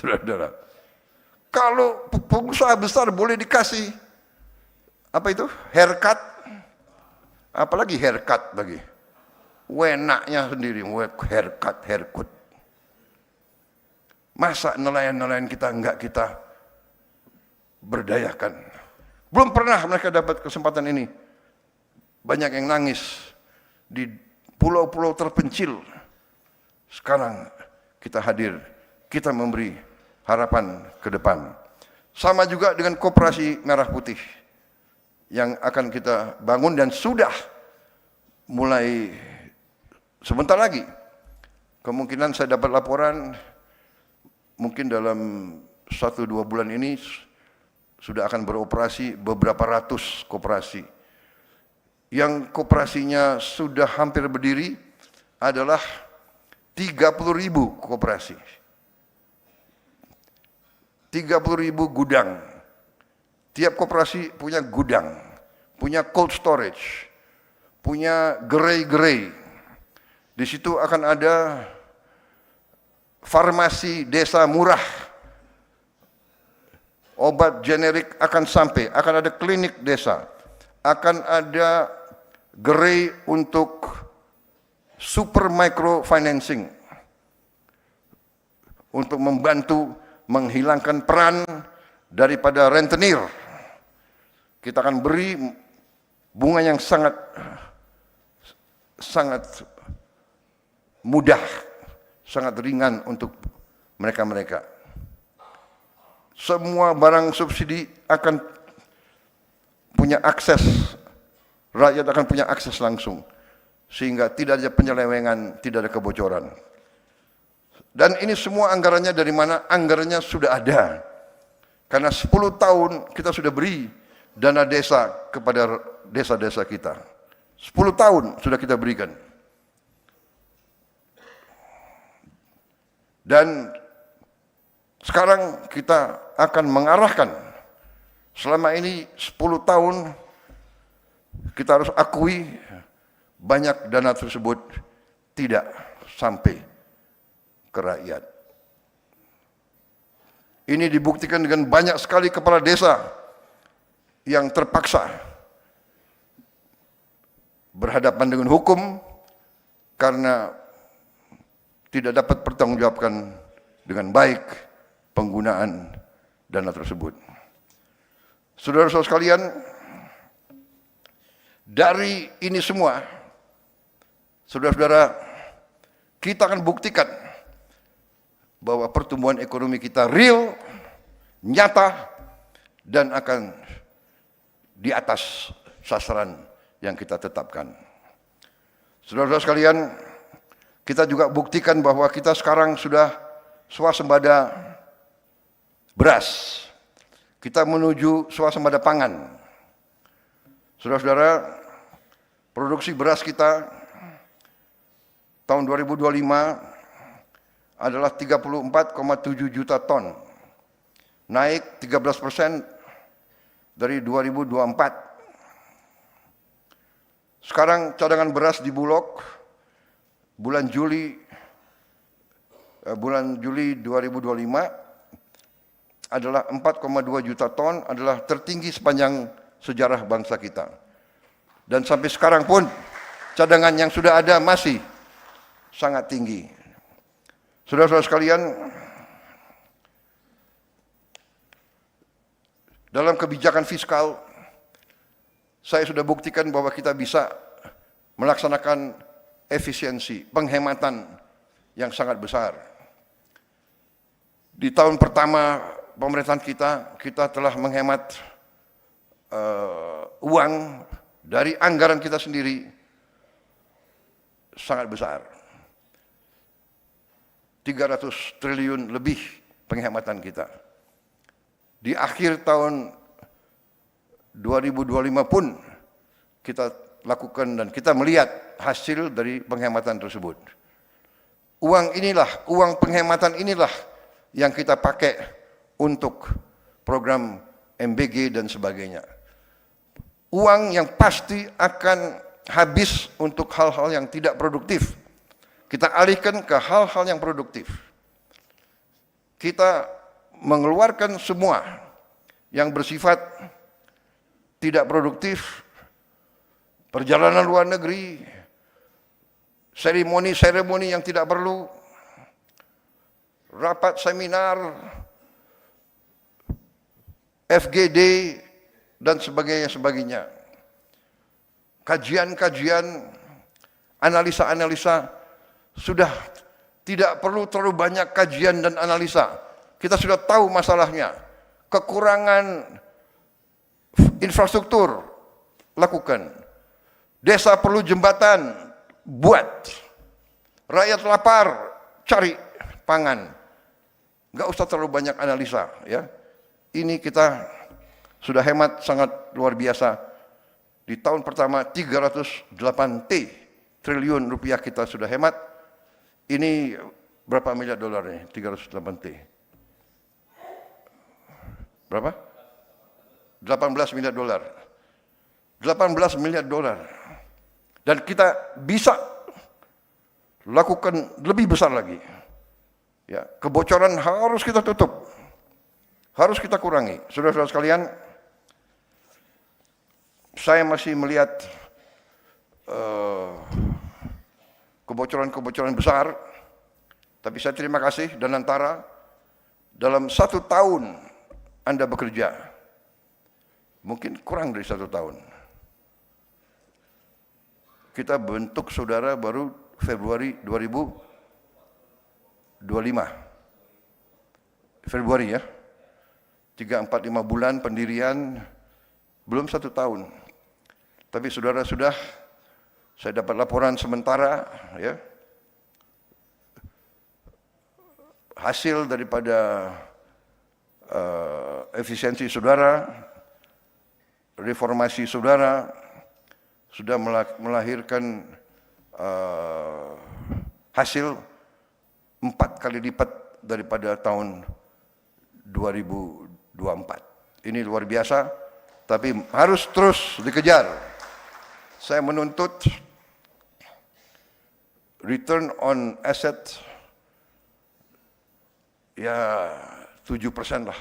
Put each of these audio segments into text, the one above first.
saudara-saudara. Kalau pengusaha besar boleh dikasih apa itu? Haircut. Apalagi haircut lagi. Wenaknya sendiri, haircut. Masa nelayan-nelayan kita enggak kita berdayakan? Belum pernah mereka dapat kesempatan ini. Banyak yang nangis di pulau-pulau terpencil. Sekarang kita hadir, kita memberi harapan ke depan. Sama juga dengan Koperasi Merah Putih yang akan kita bangun dan sudah mulai sebentar lagi. Kemungkinan saya dapat laporan mungkin dalam 1-2 bulan ini sudah akan beroperasi beberapa ratus koperasi. Yang koperasinya sudah hampir berdiri adalah 30.000 koperasi. 30.000 gudang. Tiap koperasi punya gudang, punya cold storage, punya gerai-gerai. Di situ akan ada farmasi desa murah. Obat generik akan sampai, akan ada klinik desa, akan ada gerai untuk super micro financing untuk membantu menghilangkan peran daripada rentenir. Kita akan beri bunga yang sangat mudah, sangat ringan untuk mereka-mereka. Semua barang subsidi akan punya akses, rakyat akan punya akses langsung, sehingga tidak ada penyelewengan, tidak ada kebocoran. Dan ini semua anggarannya dari mana? Anggarannya sudah ada. Karena 10 tahun kita sudah beri dana desa kepada desa-desa kita. 10 tahun sudah kita berikan. Dan sekarang kita akan mengarahkan, selama ini 10 tahun kita harus akui banyak dana tersebut tidak sampai ke rakyat. Ini dibuktikan dengan banyak sekali kepala desa yang terpaksa berhadapan dengan hukum karena tidak dapat pertanggungjawabkan dengan baik penggunaan dana tersebut. Saudara-saudara sekalian, dari ini semua, saudara-saudara, kita akan buktikan bahwa pertumbuhan ekonomi kita real, nyata, dan akan di atas sasaran yang kita tetapkan. Saudara-saudara sekalian, kita juga buktikan bahwa kita sekarang sudah swasembada beras. Kita menuju swasembada pangan. Saudara-saudara, produksi beras kita tahun 2025 adalah 34,7 juta ton. Naik 13% dari 2024. Sekarang cadangan beras di Bulog bulan Juli 2025 adalah 4,2 juta ton, adalah tertinggi sepanjang sejarah bangsa kita. Dan sampai sekarang pun cadangan yang sudah ada masih sangat tinggi. Saudara-saudara sekalian, dalam kebijakan fiskal, saya sudah buktikan bahwa kita bisa melaksanakan efisiensi, penghematan yang sangat besar. Di tahun pertama pemerintahan kita telah menghemat uang dari anggaran kita sendiri sangat besar. 300 triliun lebih penghematan kita. Di akhir tahun 2025 pun kita lakukan dan kita melihat hasil dari penghematan tersebut. Uang penghematan inilah yang kita pakai untuk program MBG dan sebagainya. Uang yang pasti akan habis untuk hal-hal yang tidak produktif. Kita alihkan ke hal-hal yang produktif. kita mengeluarkan semua yang bersifat tidak produktif, perjalanan luar negeri, seremoni-seremoni yang tidak perlu, rapat seminar, FGD, dan sebagainya. Kajian-kajian, analisa-analisa, sudah tidak perlu terlalu banyak kajian dan analisa. Kita sudah tahu masalahnya. Kekurangan infrastruktur, lakukan. Desa perlu jembatan, buat. Rakyat lapar, cari pangan. Nggak usah terlalu banyak analisa, ya. Ini kita sudah hemat sangat luar biasa. Di tahun pertama 308 triliun rupiah kita sudah hemat. Ini berapa miliar dolar nih? 308 T. Berapa? 18 miliar dolar. 18 miliar dolar. Dan kita bisa lakukan lebih besar lagi. Ya, kebocoran harus kita tutup. Harus kita kurangi. Saudara-saudara sekalian, saya masih melihat kebocoran-kebocoran besar, tapi saya terima kasih Danantara, dalam 1 tahun Anda bekerja, mungkin kurang dari 1 tahun. Kita bentuk saudara baru Februari 2025. Februari ya, 3-4-5 bulan pendirian, belum 1 tahun. Tapi saudara sudah, saya dapat laporan sementara, ya, hasil daripada efisiensi saudara, reformasi saudara, sudah melahirkan hasil 4 kali lipat daripada tahun 2024. Ini luar biasa, tapi harus terus dikejar. Saya menuntut return on asset ya 7% lah.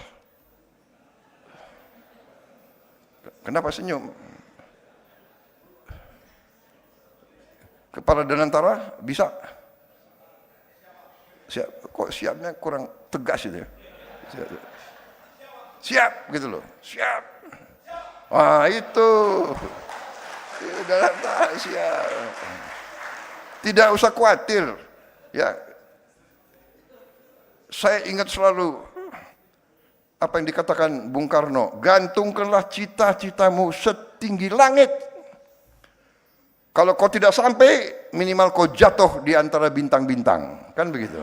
Kenapa senyum? Kepala Danantara bisa? Siap. Kok siapnya kurang tegas itu ya? Siap gitu loh. Siap. Wah itu. Danantara siap. Tidak usah khawatir. Ya. Saya ingat selalu apa yang dikatakan Bung Karno, gantungkanlah cita-citamu setinggi langit. Kalau kau tidak sampai, minimal kau jatuh di antara bintang-bintang. Kan begitu.